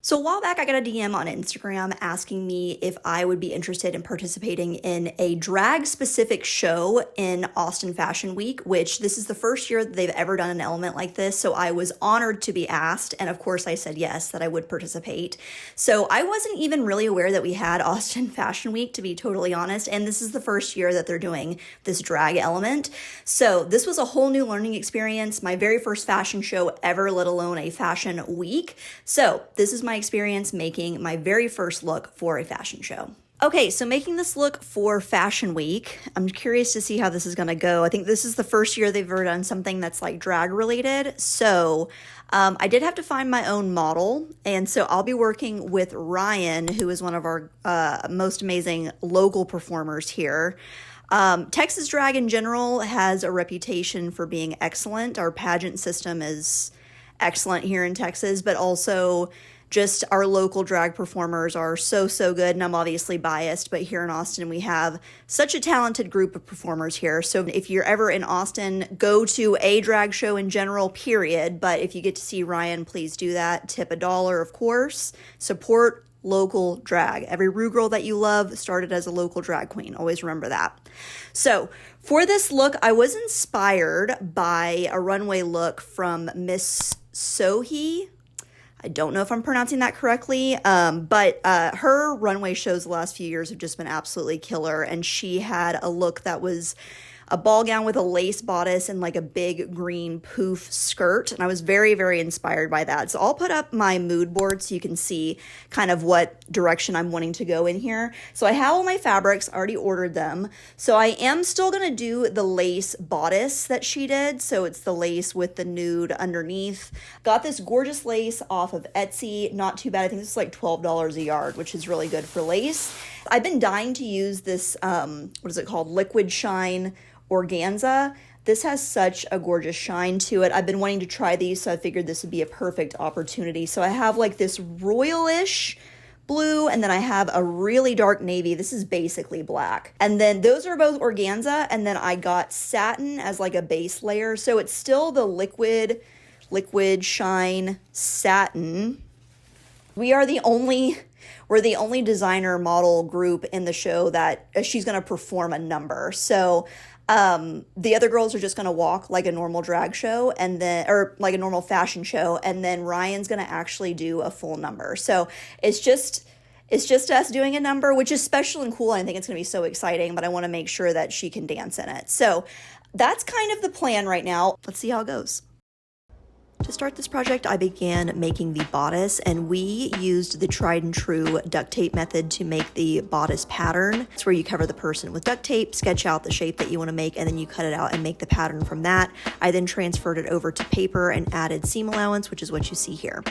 So a while back, I got a DM on Instagram asking me if I would be interested in participating in a drag-specific show in Austin Fashion Week, which this is the first year that they've ever done an element like this. So I was honored to be asked, and of course I said yes, that I would participate. So I wasn't even really aware that we had Austin Fashion Week, to be totally honest, and this is the first year that they're doing this drag element. So this was a whole new learning experience, my very first fashion show ever, let alone a fashion week. So this is my experience making my very first look for a fashion show. Okay, so making this look for Fashion Week, I'm curious to see how this is going to go. I think this is the first year they've ever done something that's like drag related. So I did have to find my own model. And so I'll be working with Ryan, who is one of our most amazing local performers here. Texas drag in general has a reputation for being excellent. Our pageant system is excellent here in Texas, but also just our local drag performers are so good, and I'm obviously biased, but here in Austin we have such a talented group of performers here. So if you're ever in Austin, go to a drag show in general, period, but if you get to see Ryan, please do that. Tip $1, of course. Support local drag. Every Rue girl that you love started as a local drag queen. Always remember that. So for this look, I was inspired by a runway look from Miss Sohi. I don't know if I'm pronouncing that correctly, but her runway shows the last few years have just been absolutely killer, and she had a look that was a ball gown with a lace bodice and like a big green poof skirt, and I was very inspired by that. So I'll put up my mood board so you can see kind of what direction I'm wanting to go in here. So I have all my fabrics, already ordered them. So I am still gonna do the lace bodice that she did. So it's the lace with the nude underneath. Got this gorgeous lace off of Etsy, not too bad. I think this is like $12 a yard, which is really good for lace. I've been dying to use this, what is it called? Liquid Shine organza. This has such a gorgeous shine to it. I've been wanting to try these, so I figured this would be a perfect opportunity. So I have like this royalish blue, and then I have a really dark navy. This is basically black. And then those are both organza, and then I got satin as like a base layer. So it's still the liquid shine satin. We're the only designer model group in the show that she's going to perform a number. So the other girls are just going to walk like a normal drag show, and then, or like a normal fashion show, and then Ryan's going to actually do a full number. So it's just us doing a number, which is special and cool. I think it's going to be so exciting, but I want to make sure that she can dance in it. So that's kind of the plan right now. Let's see how it goes. To start this project, I began making the bodice, and we used the tried and true duct tape method to make the bodice pattern. It's where you cover the person with duct tape, sketch out the shape that you want to make, and then you cut it out and make the pattern from that. I then transferred it over to paper and added seam allowance, which is what you see here.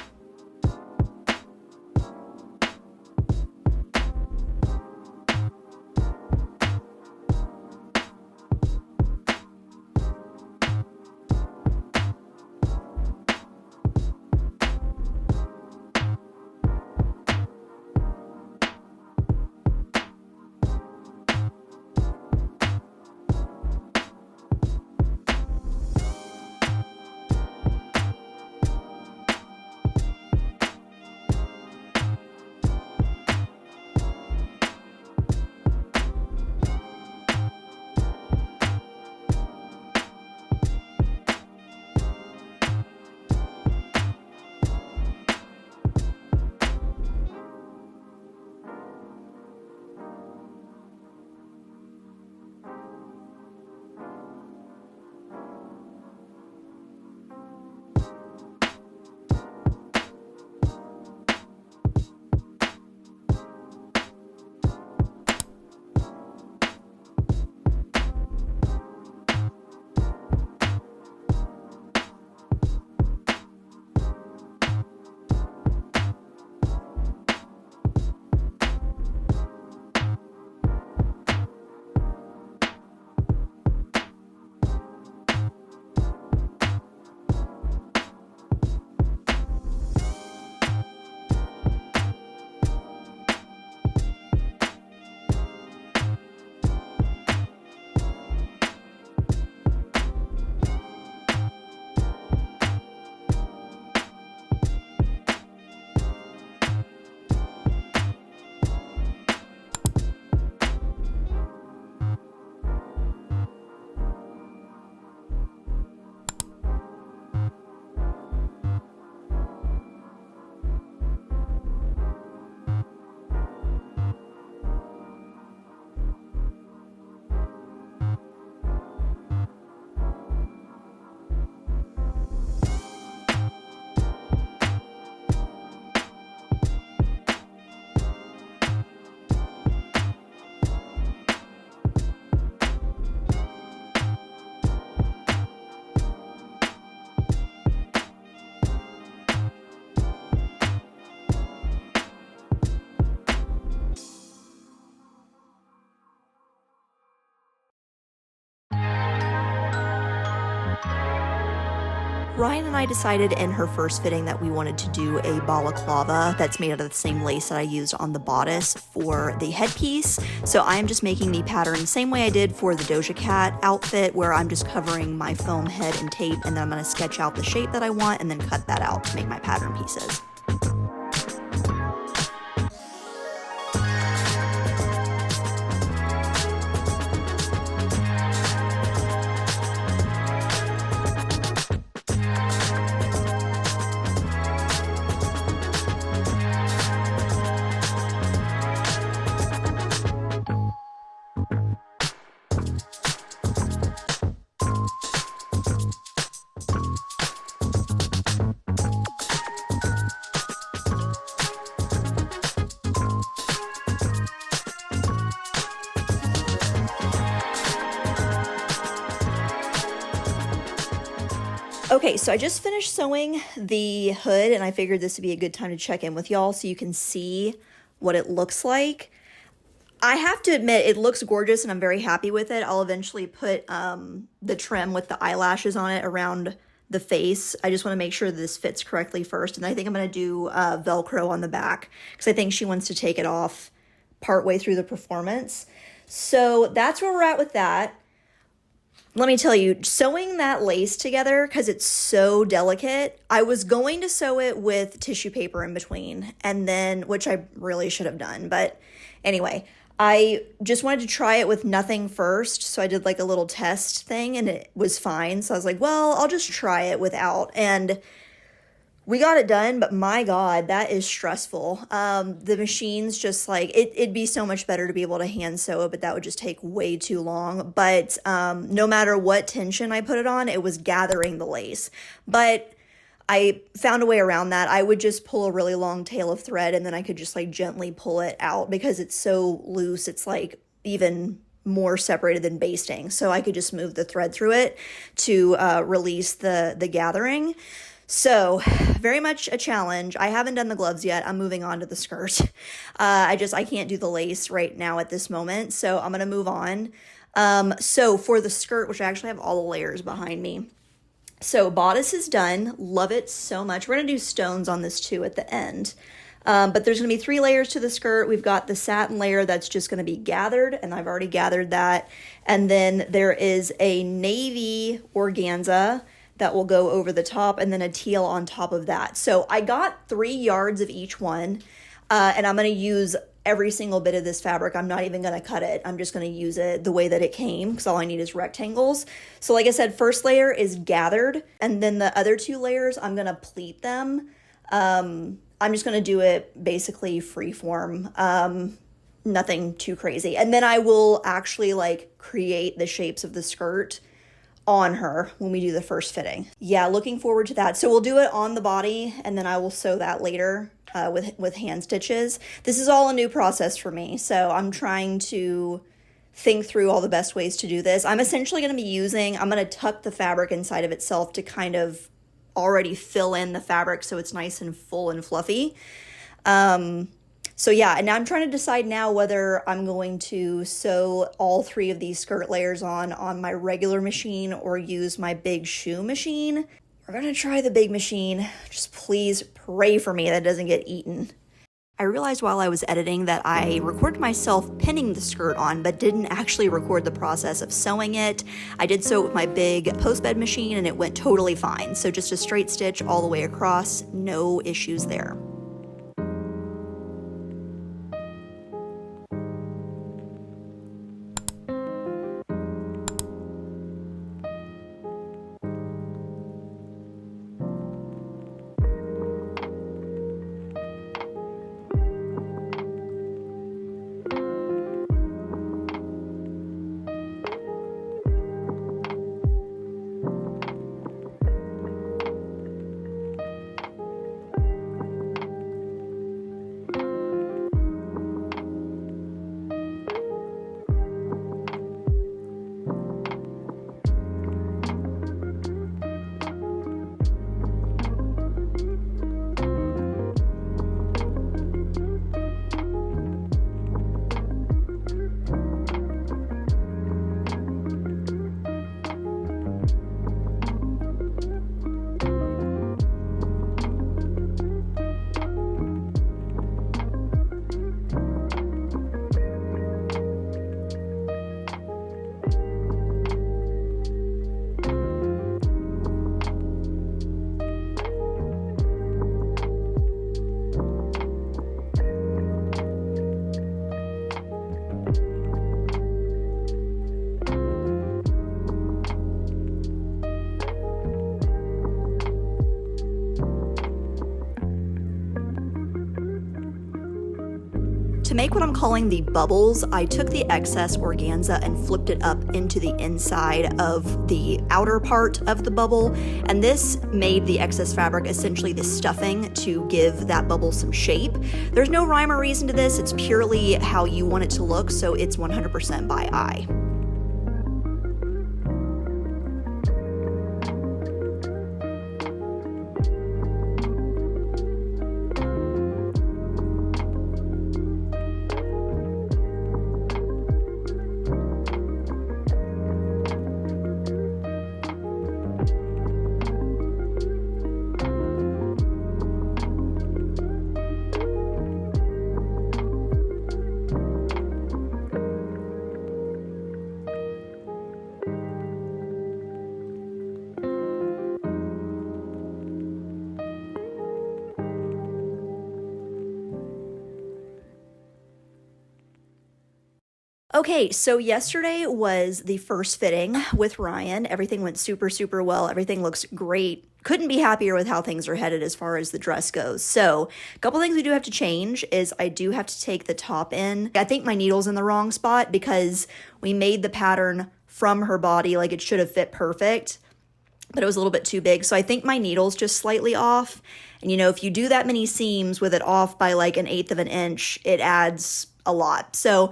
Ryan and I decided in her first fitting that we wanted to do a balaclava that's made out of the same lace that I used on the bodice for the headpiece. So I am just making the pattern the same way I did for the Doja Cat outfit, where I'm just covering my foam head in tape, and then I'm going to sketch out the shape that I want and then cut that out to make my pattern pieces. Okay, so I just finished sewing the hood, and I figured this would be a good time to check in with y'all so you can see what it looks like. I have to admit, it looks gorgeous and I'm very happy with it. I'll eventually put the trim with the eyelashes on it around the face. I just want to make sure that this fits correctly first, and I think I'm going to do Velcro on the back because I think she wants to take it off partway through the performance. So that's where we're at with that. Let me tell you, sewing that lace together, because it's so delicate, I was going to sew it with tissue paper in between, and then, which I really should have done, but anyway, I just wanted to try it with nothing first, so I did like a little test thing, and it was fine, so I was like, well, I'll just try it without, and we got it done, but my God, that is stressful. The machine's just like, it'd be so much better to be able to hand sew it, but that would just take way too long. But no matter what tension I put it on, it was gathering the lace. But I found a way around that. I would just pull a really long tail of thread, and then I could just like gently pull it out because it's so loose. It's like even more separated than basting. So I could just move the thread through it to release the gathering. So very much a challenge. I haven't done the gloves yet. I'm moving on to the skirt. I can't do the lace right now at this moment. So I'm going to move on. So for the skirt, which I actually have all the layers behind me. So bodice is done. Love it so much. We're going to do stones on this too at the end. But there's going to be 3 layers to the skirt. We've got the satin layer that's just going to be gathered, and I've already gathered that. And then there is a navy organza that will go over the top, and then a teal on top of that. So I got 3 yards of each one, and I'm going to use every single bit of this fabric. I'm not even going to cut it. I'm just going to use it the way that it came, because all I need is rectangles. So like I said, first layer is gathered, and then the other 2 layers, I'm going to pleat them. I'm just going to do it basically freeform, nothing too crazy. And then I will actually like create the shapes of the skirt on her when we do the first fitting. Yeah, looking forward to that. So we'll do it on the body, and then I will sew that later with hand stitches. This is all a new process for me, so I'm trying to think through all the best ways to do this. I'm essentially going to be I'm going to tuck the fabric inside of itself to kind of already fill in the fabric so it's nice and full and fluffy. So yeah, and now I'm trying to decide now whether I'm going to sew all 3 of these skirt layers on my regular machine or use my big shoe machine. We're gonna try the big machine. Just please pray for me that it doesn't get eaten. I realized while I was editing that I recorded myself pinning the skirt on, but didn't actually record the process of sewing it. I did sew it with my big post-bed machine, and it went totally fine. So just a straight stitch all the way across, no issues there. To make what I'm calling the bubbles, I took the excess organza and flipped it up into the inside of the outer part of the bubble, and this made the excess fabric essentially the stuffing to give that bubble some shape. There's no rhyme or reason to this, it's purely how you want it to look, so it's 100% by eye. Okay, so yesterday was the first fitting with Ryan. Everything went super, super well. Everything looks great. Couldn't be happier with how things are headed as far as the dress goes. So a couple things we do have to change is I do have to take the top in. I think my needle's in the wrong spot because we made the pattern from her body, like it should have fit perfect, but it was a little bit too big. So I think my needle's just slightly off. And you know, if you do that many seams with it off by like 1/8 of an inch, it adds a lot. So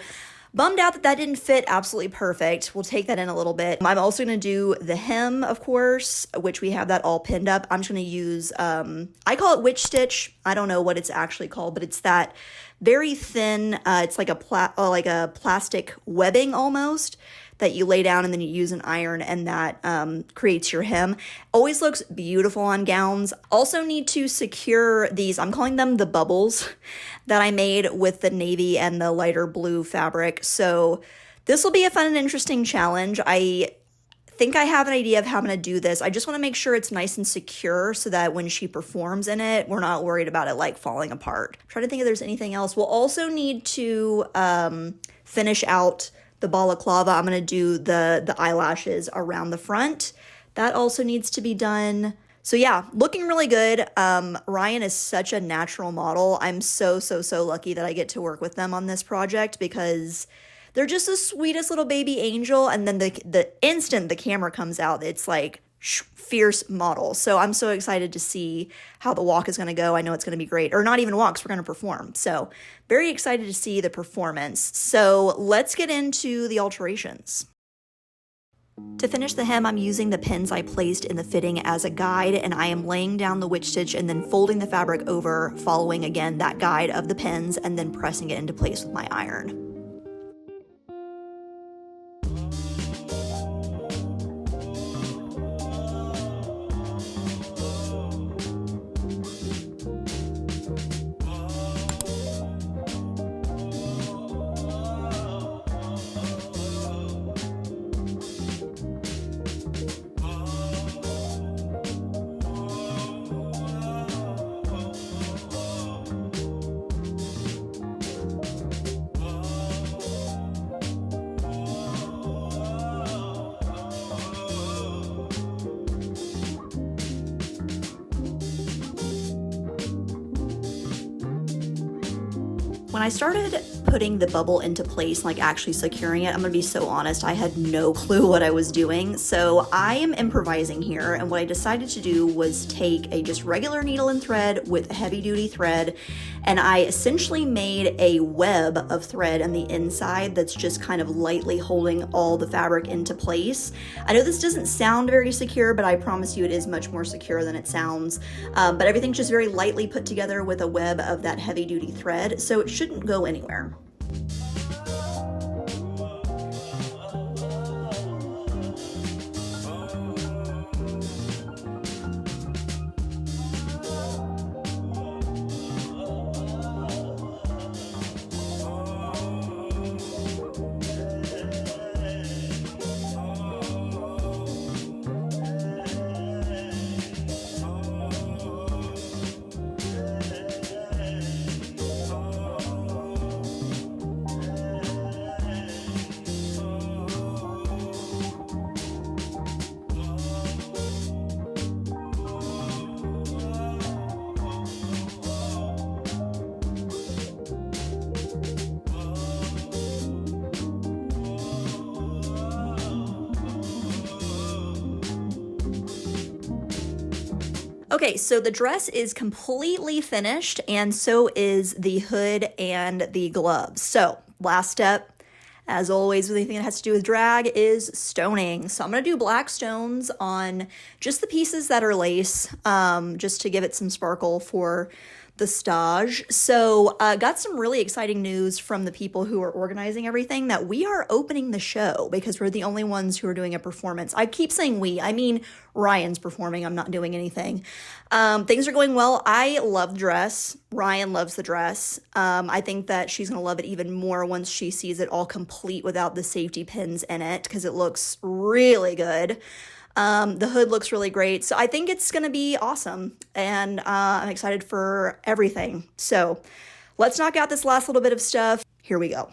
bummed out that that didn't fit absolutely perfect. We'll take that in a little bit. I'm also going to do the hem, of course, which we have that all pinned up. I'm just going to use, I call it witch stitch. I don't know what it's actually called, but it's that very thin, it's like a plastic webbing almost that you lay down and then you use an iron, and that creates your hem. Always looks beautiful on gowns. Also need to secure these, I'm calling them the bubbles, that I made with the navy and the lighter blue fabric. So this will be a fun and interesting challenge. I think I have an idea of how I'm going to do this. I just want to make sure it's nice and secure so that when she performs in it, we're not worried about it like falling apart. I'm trying to think if there's anything else. We'll also need to finish out the balaclava. I'm going to do the eyelashes around the front. That also needs to be done. So yeah, looking really good. Ryan is such a natural model. I'm so lucky that I get to work with them on this project because they're just the sweetest little baby angel. And then the instant the camera comes out, it's like fierce model. So I'm so excited to see how the walk is going to go. I know it's going to be great. Or not even walks, we're going to perform. So very excited to see the performance. So let's get into the alterations. To finish the hem, I'm using the pins I placed in the fitting as a guide, and I am laying down the witch stitch and then folding the fabric over, following again that guide of the pins, and then pressing it into place with my iron. When I started putting the bubble into place, like actually securing it, I'm gonna be so honest, I had no clue what I was doing. So I am improvising here, and what I decided to do was take a just regular needle and thread with a heavy duty thread, and I essentially made a web of thread on the inside that's just kind of lightly holding all the fabric into place. I know this doesn't sound very secure, but I promise you it is much more secure than it sounds. But everything's just very lightly put together with a web of that heavy duty thread, so it shouldn't go anywhere. Okay, so the dress is completely finished, and so is the hood and the gloves. So last step, as always, with anything that has to do with drag, is stoning. So I'm going to do black stones on just the pieces that are lace, just to give it some sparkle for the stage. So got some really exciting news from the people who are organizing everything that we are opening the show because we're the only ones who are doing a performance. I keep saying we, I mean Ryan's performing. I'm not doing anything. Things are going well. I love the dress. Ryan loves the dress. I think that she's going to love it even more once she sees it all complete without the safety pins in it because it looks really good. The hood looks really great. So I think it's going to be awesome. And I'm excited for everything. So let's knock out this last little bit of stuff. Here we go.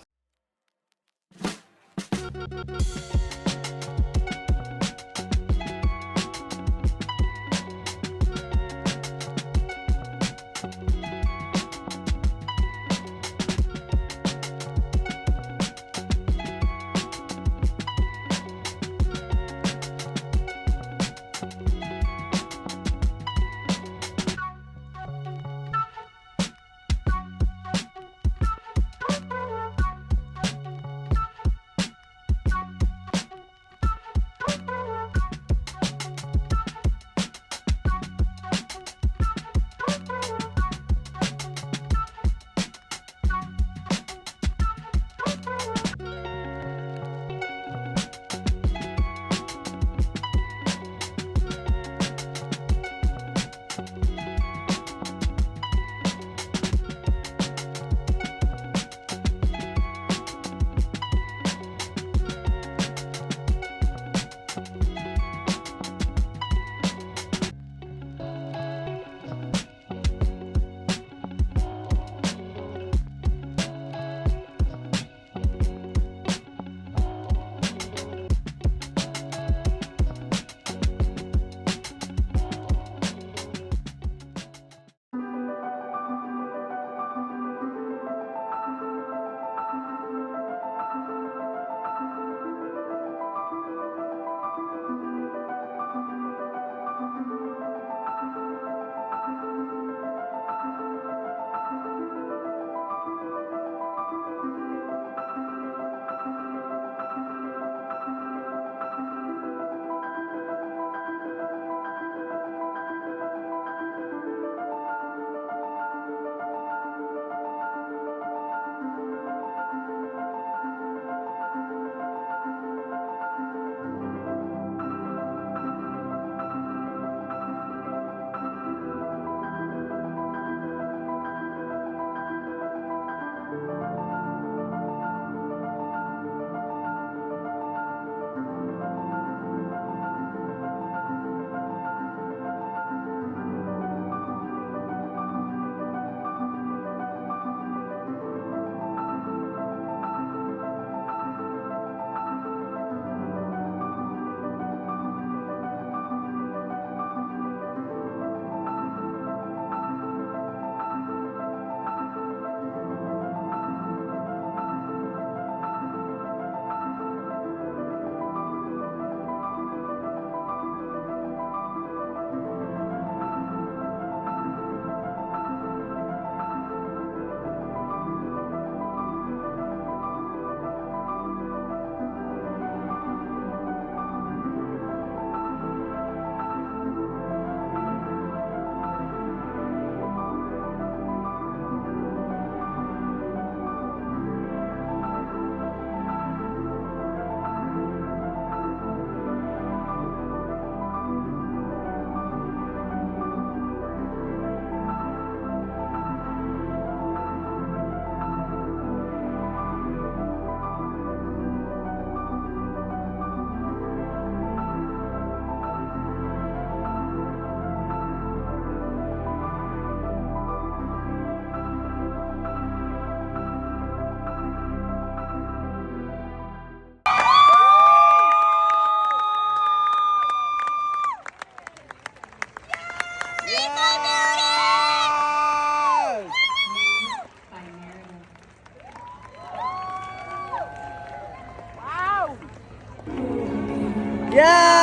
Yes!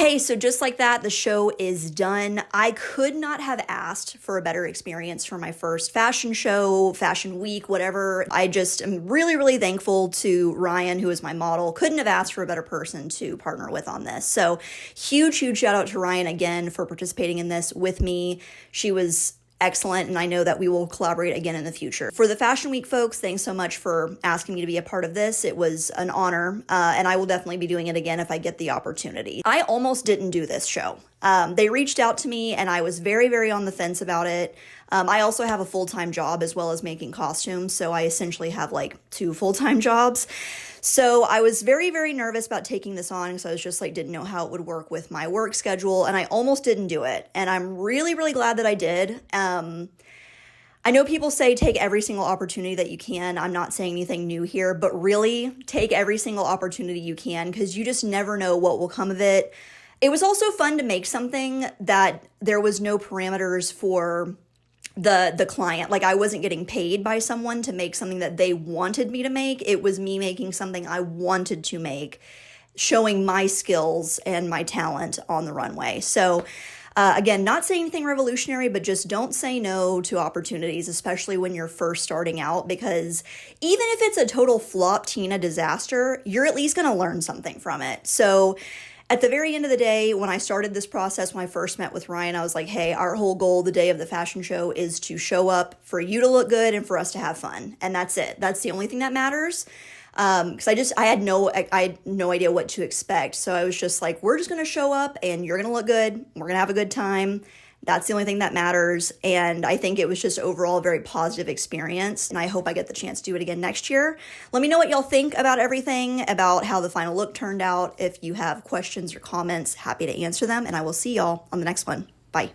Hey, so just like that, the show is done. I could not have asked for a better experience for my first fashion show, fashion week, whatever. I just am really, really thankful to Ryan, who is my model. Couldn't have asked for a better person to partner with on this. So huge, huge shout out to Ryan again for participating in this with me. She was excellent, and I know that we will collaborate again in the future. For the Fashion Week folks, thanks so much for asking me to be a part of this. It was an honor, and I will definitely be doing it again if I get the opportunity. I almost didn't do this show. They reached out to me, and I was very, very on the fence about it. I also have a full-time job as well as making costumes, so I essentially have like 2 full-time jobs. So I was very, very nervous about taking this on because I was just like, didn't know how it would work with my work schedule, and I almost didn't do it. And I'm really, really glad that I did. I know people say take every single opportunity that you can. I'm not saying anything new here, but really take every single opportunity you can because you just never know what will come of it. It was also fun to make something that there was no parameters for the client. Like I wasn't getting paid by someone to make something that they wanted me to make. It was me making something I wanted to make, showing my skills and my talent on the runway. So again, not saying anything revolutionary, but just don't say no to opportunities, especially when you're first starting out, because even if it's a total flop Tina disaster, you're at least going to learn something from it. So at the very end of the day, when I started this process, when I first met with Ryan, I was like, hey, our whole goal the day of the fashion show is to show up for you to look good and for us to have fun. And that's it. That's the only thing that matters. Because I had no idea what to expect. So I was just like, we're just going to show up and you're going to look good. We're going to have a good time. That's the only thing that matters. And I think it was just overall a very positive experience. And I hope I get the chance to do it again next year. Let me know what y'all think about everything, about how the final look turned out. If you have questions or comments, happy to answer them. And I will see y'all on the next one. Bye.